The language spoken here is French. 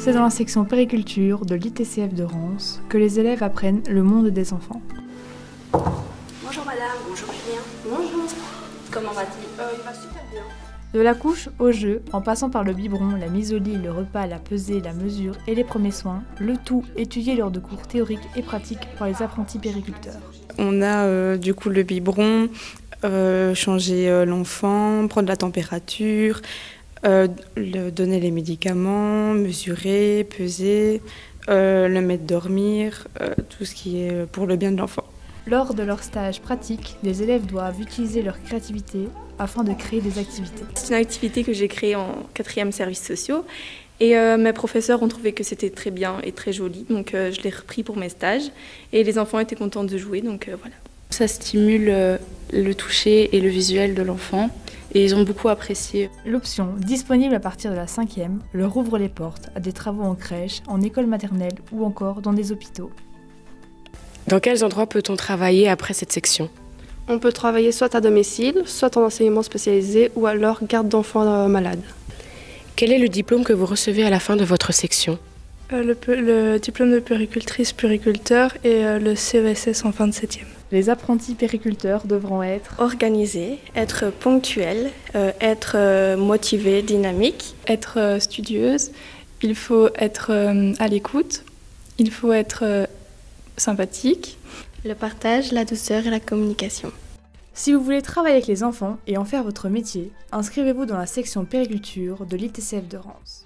C'est dans la section périculture de l'ITCF de Reims que les élèves apprennent le monde des enfants. Bonjour madame, bonjour Julien. Bonjour. Comment va-t-il? Il va super bien. De la couche au jeu, en passant par le biberon, la mise au lit, le repas, la pesée, la mesure et les premiers soins, le tout étudié lors de cours théoriques et pratiques par les apprentis périculteurs. On a du coup le biberon, changer l'enfant, prendre la température, donner les médicaments, mesurer, peser, le mettre dormir, tout ce qui est pour le bien de l'enfant. Lors de leur stage pratique, les élèves doivent utiliser leur créativité afin de créer des activités. C'est une activité que j'ai créée en 4e services sociaux et mes professeurs ont trouvé que c'était très bien et très joli, donc je l'ai repris pour mes stages et les enfants étaient contents de jouer, donc voilà. Ça stimule le toucher et le visuel de l'enfant et ils ont beaucoup apprécié. L'option, disponible à partir de la 5e, leur ouvre les portes à des travaux en crèche, en école maternelle ou encore dans des hôpitaux. Dans quels endroits peut-on travailler après cette section ? On peut travailler soit à domicile, soit en enseignement spécialisé ou alors garde d'enfants malades. Quel est le diplôme que vous recevez à la fin de votre section ? Le diplôme de puéricultrice-puériculteur et le CESS en fin de 7e. Les apprentis périculteurs devront être organisés, être ponctuels, être motivés, dynamiques. Être studieuse, il faut être à l'écoute, il faut être sympathique. Le partage, la douceur et la communication. Si vous voulez travailler avec les enfants et en faire votre métier, inscrivez-vous dans la section périculture de l'ITCF de Reims.